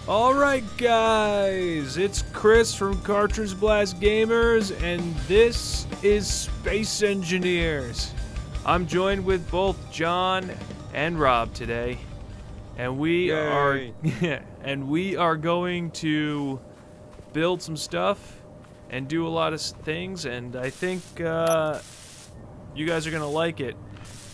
Alright guys, it's Chris from Cartridge Blast Gamers, and this is Space Engineers. I'm joined with both John and Rob today, and we are going to build some stuff and do a lot of things, and I think you guys are gonna like it.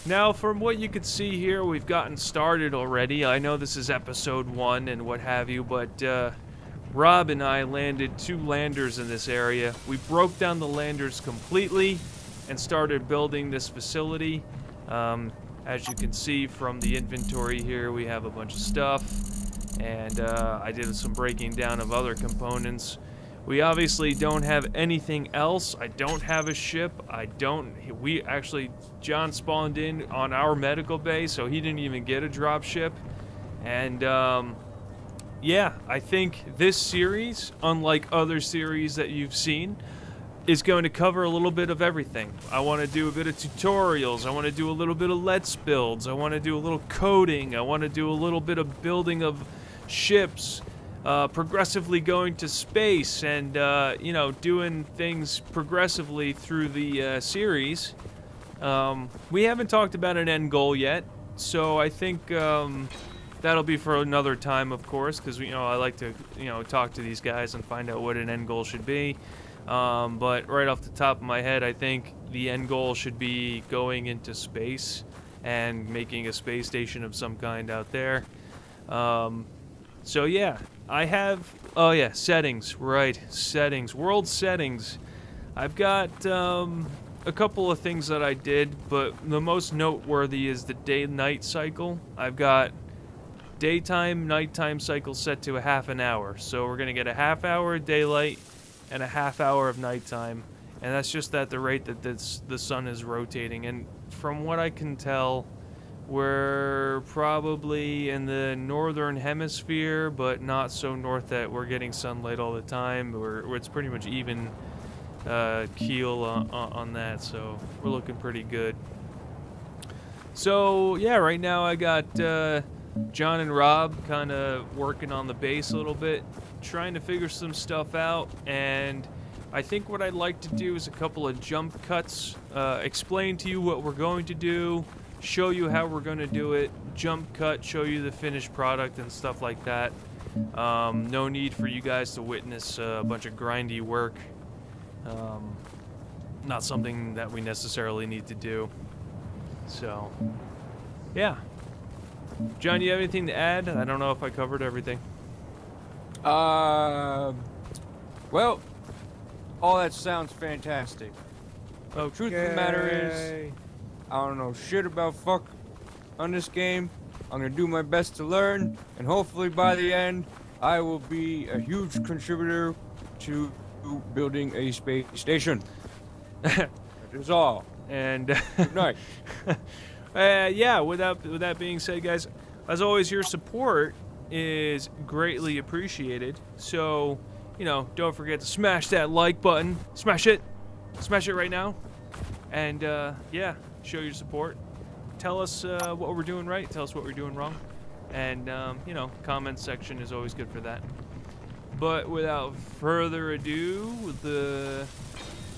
Now, from what you can see here, we've gotten started already. I know this is episode 1 and what have you, but Rob and I landed 2 landers in this area. We broke down the landers completely and started building this facility. As you can see from the inventory here, we have a bunch of stuff, and I did some breaking down of other components. We obviously don't have anything else. I don't have a ship. John spawned in on our medical bay, so he didn't even get a drop ship. And yeah, I think this series, unlike other series that you've seen, is going to cover a little bit of everything. I want to do a bit of tutorials. I want to do a little bit of let's builds. I want to do a little coding. I want to do a little bit of building of ships. Progressively going to space and, you know, doing things progressively through the series. We haven't talked about an end goal yet, so I think that'll be for another time, of course, because, you know, I like to, you know, talk to these guys and find out what an end goal should be. But right off the top of my head, I think the end goal should be going into space and making a space station of some kind out there. So yeah, I have, oh yeah, settings, right, settings, world settings. I've got a couple of things that I did, but the most noteworthy is the day-night cycle. I've got daytime, nighttime cycle set to a half an hour. So we're gonna get a half hour of daylight and a half hour of nighttime. And that's just at the rate that the sun is rotating. And from what I can tell, we're probably in the northern hemisphere, but not so north that we're getting sunlight all the time. It's pretty much even keel on that, so we're looking pretty good. So yeah, right now I got John and Rob kind of working on the base a little bit, trying to figure some stuff out, and I think what I'd like to do is a couple of jump cuts, explain to you what we're going to do, show you how we're going to do it, jump cut, show you the finished product and stuff like that. No need for you guys to witness a bunch of grindy work. Not something that we necessarily need to do. So, yeah. John, you have anything to add? I don't know if I covered everything. Well, all that sounds fantastic. Okay. Truth of the matter is, I don't know shit about fuck on this game. I'm gonna do my best to learn, and hopefully by the end, I will be a huge contributor to building a space station. That is all. And good night. yeah, with that being said, guys, as always, your support is greatly appreciated. So, you know, don't forget to smash that like button. Smash it right now. And yeah, show your support. Tell us what we're doing right. Tell us what we're doing wrong. And you know, comment section is always good for that. But without further ado, the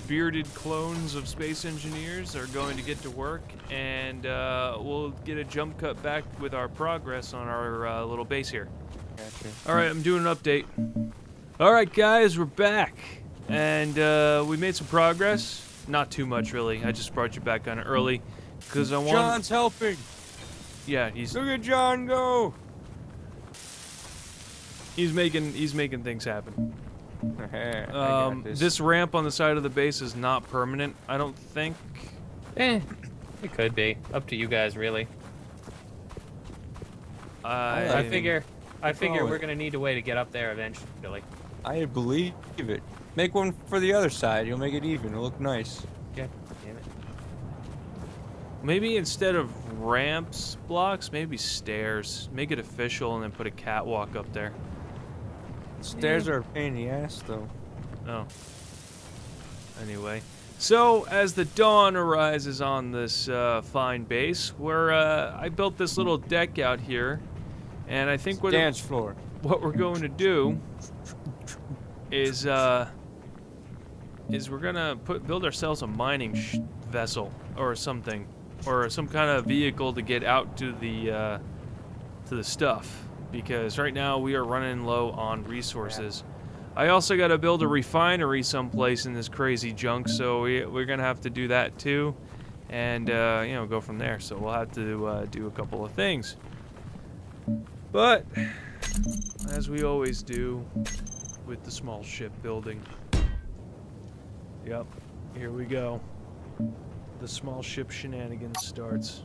bearded clones of Space Engineers are going to get to work, and we'll get a jump cut back with our progress on our little base here. Gotcha. Alright, I'm doing an update. Alright guys, we're back. And we made some progress. Not too much, really. I just brought you back on it early because I want. John's helping. Yeah, he's. Look at John go. He's making things happen. I got This ramp on the side of the base is not permanent, I don't think. It could be. Up to you guys, really. I figure we're gonna need a way to get up there eventually. I believe it. Make one for the other side. You'll make it even. It'll look nice. Yeah, damn it. Maybe instead of ramps blocks, maybe stairs. Make it official and then put a catwalk up there. Stairs are a pain in the ass, though. Oh. Anyway. So, as the dawn arises on this fine base, where I built this little deck out here And I think Dance floor. what we're going to do is we're gonna build ourselves a mining vessel or something, or some kind of vehicle to get out to the stuff, because right now we are running low on resources. I also got to build a refinery someplace in this crazy junk, so we're gonna have to do that too, and you know, go from there. So we'll have to do a couple of things, but as we always do with the small ship building. Yep, here we go. The small ship shenanigans starts.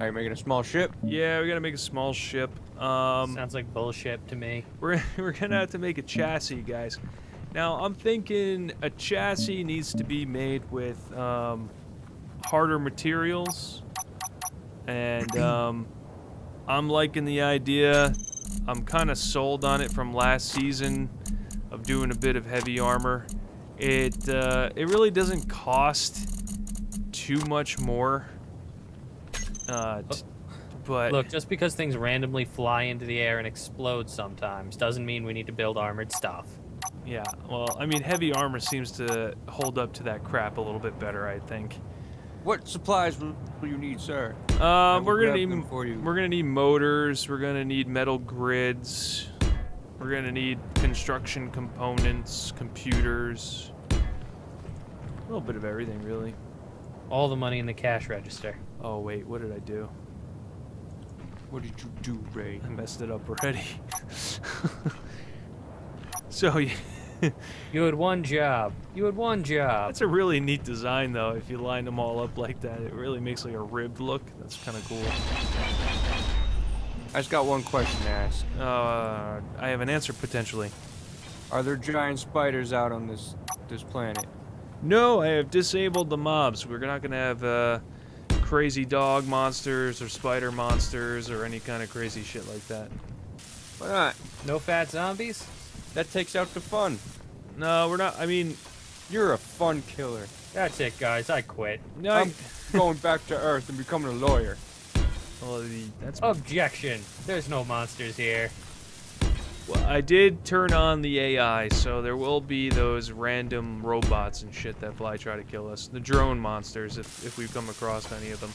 Are you making a small ship? Yeah, we gotta make a small ship. Sounds like bullshit to me. We're gonna have to make a chassis, guys. Now, I'm thinking a chassis needs to be made with harder materials, and I'm liking the idea. I'm kind of sold on it from last season of doing a bit of heavy armor. It really doesn't cost too much more. But Look, just because things randomly fly into the air and explode sometimes doesn't mean we need to build armored stuff. yeah, well, I mean, heavy armor seems to hold up to that crap a little bit better, I think. What supplies will you need, sir? We're gonna need for you. we're gonna need motors. We're gonna need metal grids. We're gonna need construction components, computers, a little bit of everything, really. All the money in the cash register. Oh wait, what did I do? What did you do, Ray? I messed it up already. So yeah. You had one job. You had one job. That's a really neat design, though. If you line them all up like that, it really makes like a ribbed look. That's kind of cool. I just got one question to ask. I have an answer potentially. Are there giant spiders out on this planet? No, I have disabled the mobs. We're not gonna have crazy dog monsters or spider monsters or any kind of crazy shit like that. Why not? No fat zombies? That takes out the fun. No, we're not. I mean, You're a fun killer. That's it, guys. I quit. no. I'm going back to Earth and becoming a lawyer. Well, that's. Objection. There's no monsters here. Well, I did turn on the AI, so there will be those random robots and shit that try to kill us. The drone monsters, if we come across any of them.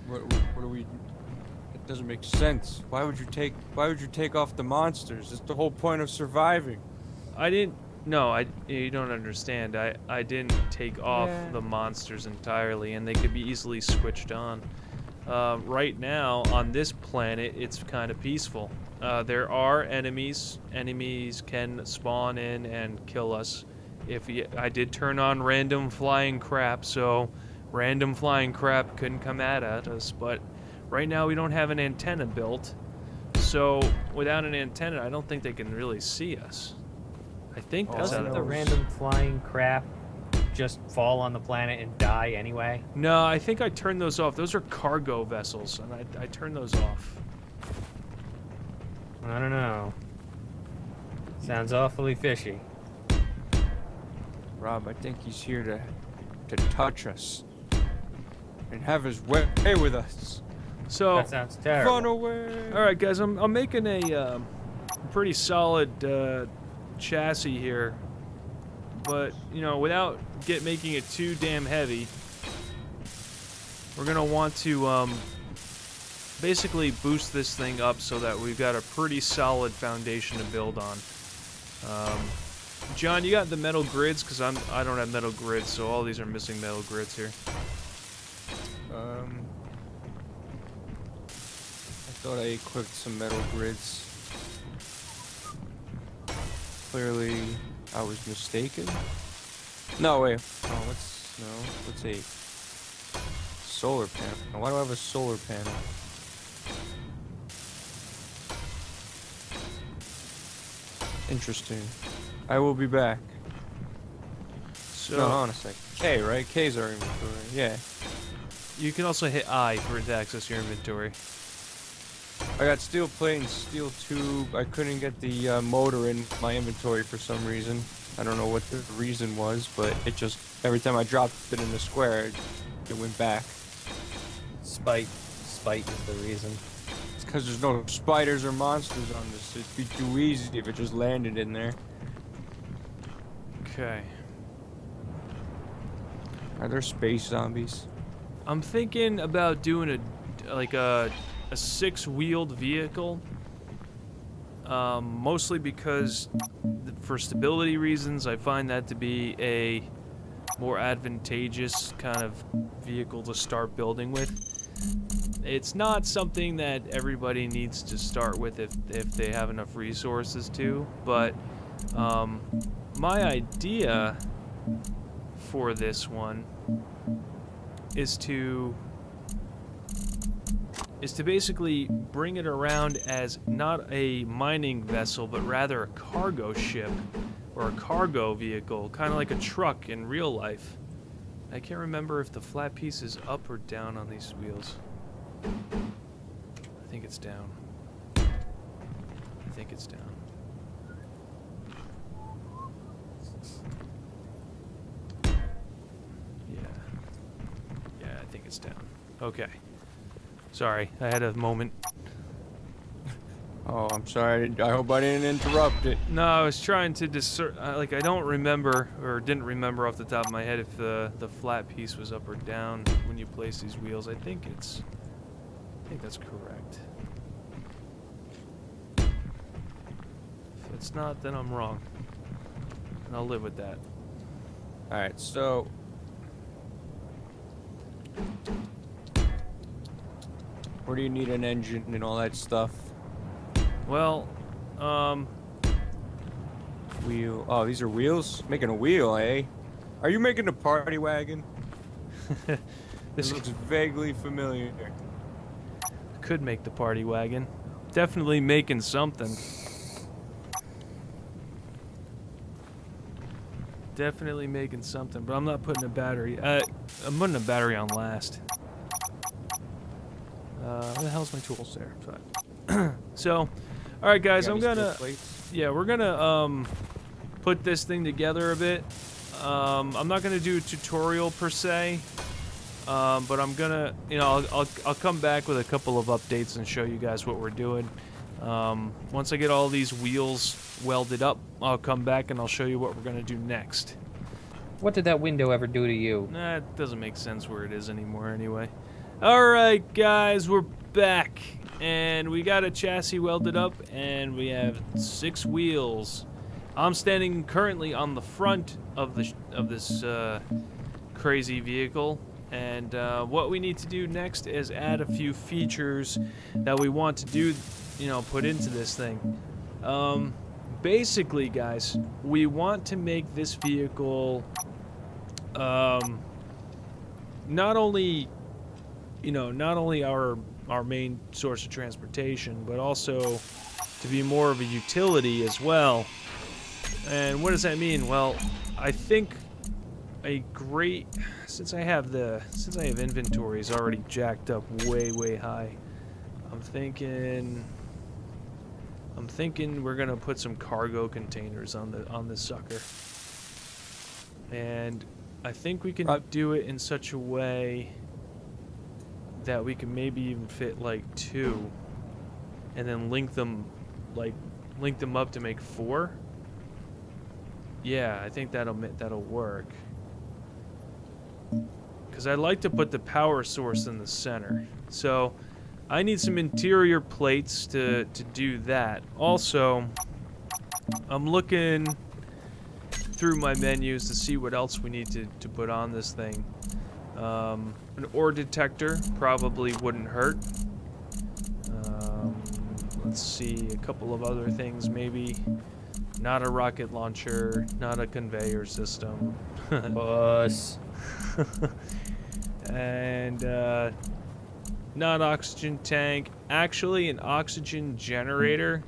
What are we? It doesn't make sense. Why would you take off the monsters? It's the whole point of surviving. I didn't. No, you don't understand. I didn't take off the monsters entirely, and they could be easily switched on. Right now, on this planet, it's kind of peaceful. There are enemies. Enemies can spawn in and kill us. I did turn on random flying crap, so random flying crap couldn't come at us. But right now, we don't have an antenna built. So without an antenna, I don't think they can really see us. I think that's how Doesn't that the works. random flying crap just fall on the planet and die anyway? No, I think I turned those off. Those are cargo vessels, and I turned those off. I don't know. Sounds awfully fishy. Rob, I think he's here to touch us and have his way with us. So, That sounds terrible. Run away. all right, guys, I'm making a pretty solid chassis here, but you know, without making it too damn heavy, we're gonna want to basically boost this thing up so that we've got a pretty solid foundation to build on. John, you got the metal grids? Because I don't have metal grids, so all these are missing metal grids here. I thought I equipped some metal grids. Clearly, I was mistaken. No, wait. Oh, let's see. Solar panel. Why do I have a solar panel? Interesting. I will be back. So No, hold on a sec. K, right? K's our inventory. Yeah. you can also hit I to access your inventory. I got steel plate and steel tube. I couldn't get the motor in my inventory for some reason. I don't know what the reason was, but it just, every time I dropped it in the square, it went back. Spite is the reason. because there's no spiders or monsters on this. It'd be too easy if it just landed in there. Okay. Are there space zombies? I'm thinking about doing a 6-wheeled vehicle. Mostly because for stability reasons, I find that to be a more advantageous kind of vehicle to start building with. It's not something that everybody needs to start with if they have enough resources to, but my idea for this one is to basically bring it around as not a mining vessel, but rather a cargo ship or a cargo vehicle, kind of like a truck in real life. I can't remember if the flat piece is up or down on these wheels. I think it's down. I think it's down. Yeah, I think it's down. Okay. Sorry, I had a moment. Oh, I'm sorry. I hope I didn't interrupt it. No, I was trying to discern. Like, I don't remember, or didn't remember off the top of my head if the flat piece was up or down when you place these wheels. I think that's correct. If it's not, then I'm wrong. And I'll live with that. Alright, so... where do you need an engine and all that stuff? Well, Wheel. Oh, these are wheels? Making a wheel, eh? Are you making a party wagon? This looks vaguely familiar. could make the party wagon. Definitely making something. Definitely making something, but I'm not putting a battery. I'm putting a battery on last. Where the hell's my tools there? So, all right, guys, I'm gonna. Yeah, we're gonna put this thing together a bit. I'm not gonna do a tutorial per se, but I'm gonna, you know, I'll come back with a couple of updates and show you guys what we're doing. Once I get all these wheels welded up, I'll come back and I'll show you what we're gonna do next. What did that window ever do to you? Nah, it doesn't make sense where it is anymore anyway. Alright guys, we're back. And we got a chassis welded up and we have 6 wheels. I'm standing currently on the front of this crazy vehicle. And what we need to do next is add a few features that we want to do, you know, put into this thing. Basically, guys, we want to make this vehicle not only, you know, not only our main source of transportation, but also to be more of a utility as well. And what does that mean? Well, I think a great, since I have inventories already jacked up way high, I'm thinking we're gonna put some cargo containers on this sucker, and I think we can do it in such a way that we can maybe even fit like 2, and then link them up to make 4. Yeah, I think that'll work. Because I'd like to put the power source in the center. So I need some interior plates to do that. Also, I'm looking through my menus to see what else we need to put on this thing. An ore detector probably wouldn't hurt. Let's see, a couple of other things maybe. Not a rocket launcher, not a conveyor system. Bus. And not oxygen tank. Actually, an oxygen generator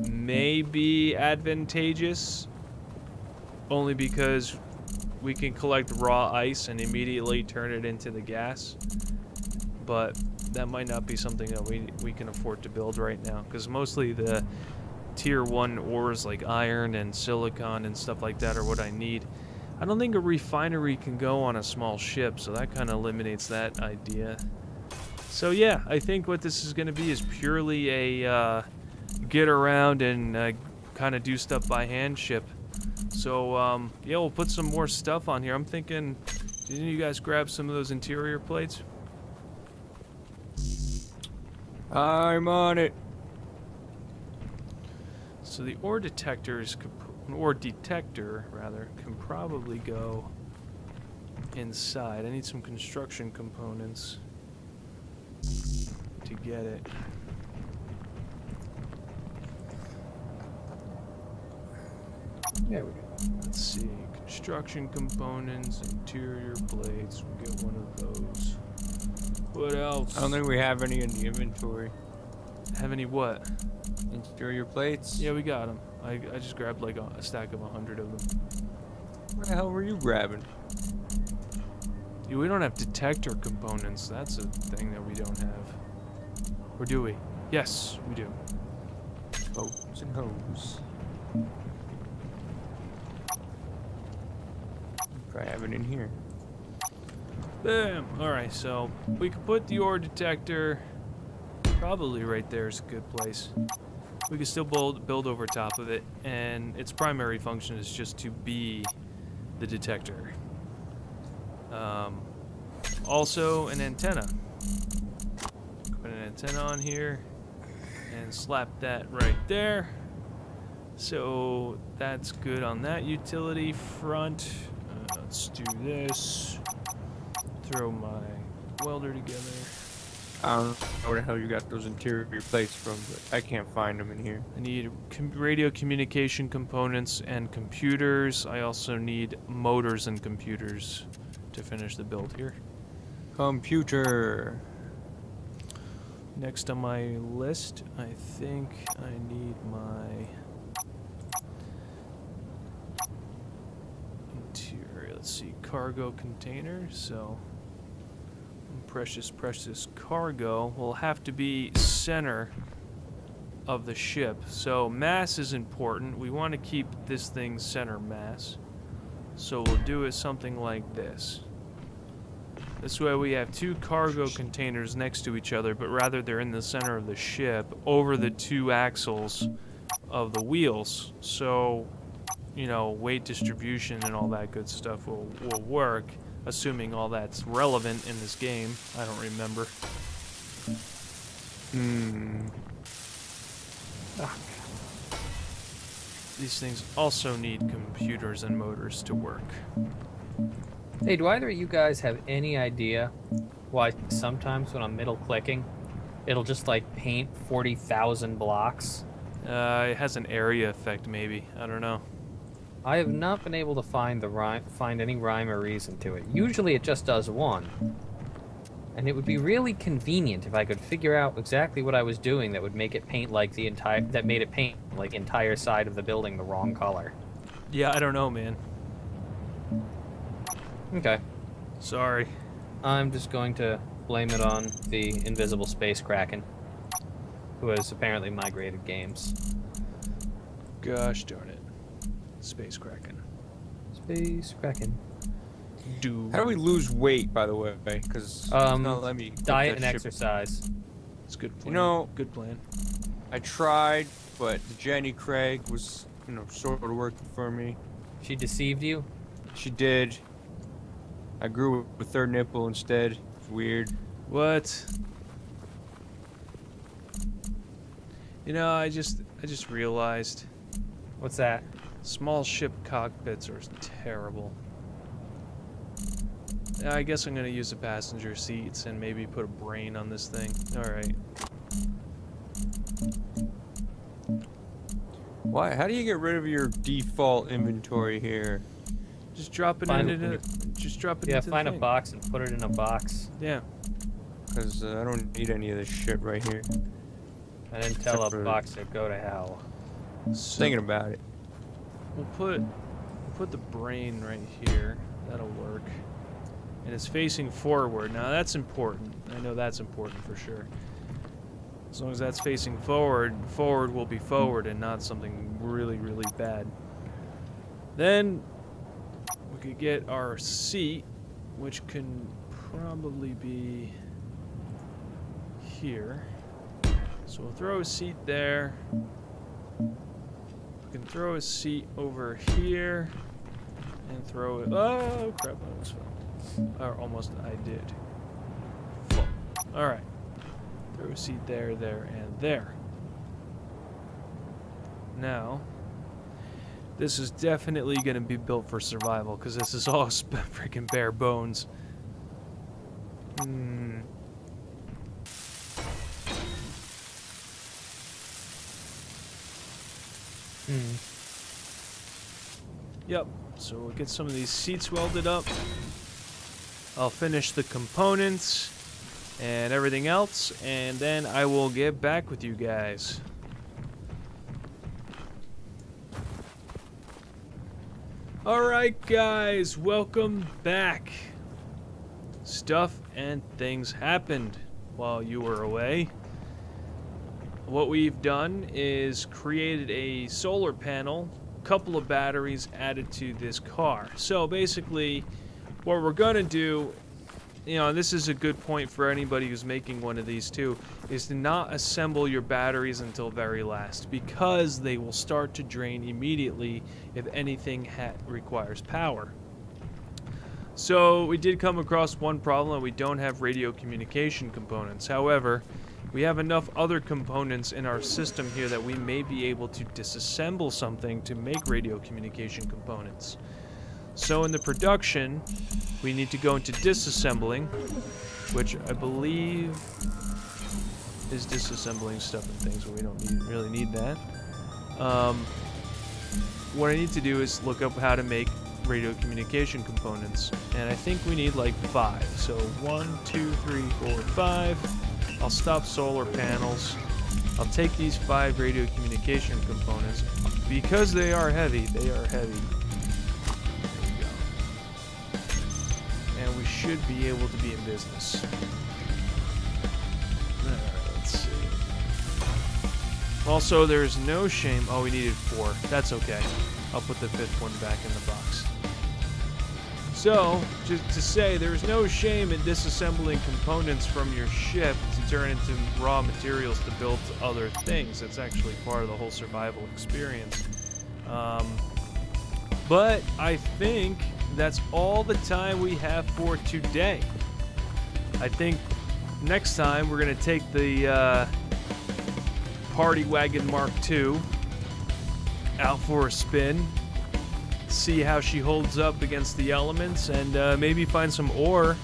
may be advantageous, only because we can collect raw ice and immediately turn it into the gas. But that might not be something that we can afford to build right now, because mostly the tier 1 ores like iron and silicon and stuff like that are what I need. I don't think a refinery can go on a small ship, so that kind of eliminates that idea. So yeah, I think what this is going to be is purely a get around and kind of do stuff by hand ship. So yeah, we'll put some more stuff on here. I'm thinking, didn't you guys grab some of those interior plates? I'm on it. So the ore detectors, detector rather, can probably go inside. I need some construction components to get it. There we go. Let's see, construction components, interior plates. We'll get one of those. What else? I don't think we have any in the inventory. Have any what? Interior plates? Yeah, we got them. I just grabbed like a stack of 100 of them. What the hell were you grabbing? Yeah, we don't have detector components. That's a thing that we don't have. Or do we? Yes, we do. Hose and hose. Probably have it in here. Bam! Alright, so we could put the ore detector probably right there is a good place. We can still build over top of it, and its primary function is just to be the detector. Also, an antenna. Put an antenna on here and slap that right there. So that's good on that utility front. Let's do this. Throw my welder together. I don't know where the hell you got those interior plates from, but I can't find them in here. I need radio communication components and computers. I also need motors and computers to finish the build here. Computer. Next on my list, I think I need my interior. Let's see, cargo container. So precious cargo will have to be center of the ship. So mass is important. We want to keep this thing center mass. So we'll do it something like this. This way we have two cargo containers next to each other, but rather they're in the center of the ship over the two axles of the wheels. So, you know, weight distribution and all that good stuff will work, assuming all that's relevant in this game. I don't remember. These things also need computers and motors to work. Hey, do either of you guys have any idea why sometimes when I'm middle clicking, it'll just like paint 40,000 blocks? It has an area effect, maybe. I don't know. I have not been able to find any rhyme or reason to it. Usually it just does one. And it would be really convenient if I could figure out exactly what I was doing that would make it paint like the entire side of the building the wrong color. Yeah, I don't know, man. Okay. Sorry. I'm just going to blame it on the invisible space kraken, who has apparently migrated games. Gosh darn it. Space Kraken. Space kraken. How do we lose weight, by the way? Because it's not letting me diet and exercise. It's a good plan. You know, good plan. I tried, but Jenny Craig was, sort of working for me. She deceived you? She did. I grew a third nipple instead. It's weird. What? You know, I just realized. What's that? Small ship cockpits are terrible. I guess I'm gonna use the passenger seats and maybe put a brain on this thing. Alright. Why? How do you get rid of your default inventory here? Just drop it into just drop it into the find a thing. box and put it in a box. Yeah. Because I don't need any of this shit right here. And then tell a box to go to hell. So Thinking about it. we'll put the brain right here. That'll work. And it's facing forward. Now that's important. I know that's important for sure. As long as that's facing forward, forward will be forward and not something really, really bad. Then we could get our seat, which can probably be here. So we'll throw a seat there. We can throw a seat over here. And throw it. Oh, crap. I almost fell. Or almost I did. Fall. Alright. Throw a seat there, there, and there. Now, this is definitely going to be built for survival because this is all freaking bare bones. Yep, so we'll get some of these seats welded up. I'll finish the components and everything else, and then I will get back with you guys. Alright guys, welcome back. Stuff and things happened while you were away. What we've done is created a solar panel, couple of batteries added to this car. So basically, what we're gonna do, you know, this is a good point for anybody who's making one of these too, is to not assemble your batteries until very last, because they will start to drain immediately if anything requires power. So we did come across one problem: we don't have radio communication components. However, we have enough other components in our system here that we may be able to disassemble something to make radio communication components. So in the production, we need to go into disassembling, which I believe is disassembling stuff and things, but we don't really need that. What I need to do is look up how to make radio communication components, and I think we need like 5. So 1, 2, 3, 4, 5. I'll stop solar panels. I'll take these 5 radio communication components. Because they are heavy, they are heavy. There we go. And we should be able to be in business. Let's see. Also, there's no shame. Oh, we needed 4. That's okay. I'll put the 5th one back in the box. So, just to say, there's no shame in disassembling components from your ship to turn into raw materials to build other things. It's actually part of the whole survival experience. But I think that's all the time we have for today. I think next time we're going to take the Party Wagon Mark II out for a spin. See how she holds up against the elements, and maybe find some ore,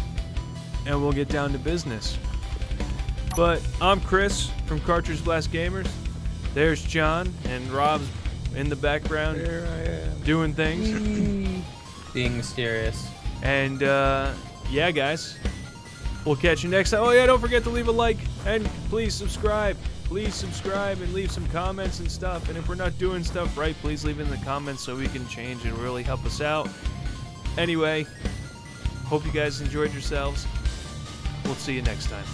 and we'll get down to business. But I'm Chris from Cartridge Blast Gamers. There's John, and Rob's in the background. Here I am. Doing things. Being mysterious. And yeah, guys, we'll catch you next time. Oh yeah, don't forget to leave a like, and please subscribe. Please subscribe and leave some comments and stuff. And if we're not doing stuff right, please leave it in the comments so we can change. It'll really help us out. Anyway, hope you guys enjoyed yourselves. We'll see you next time.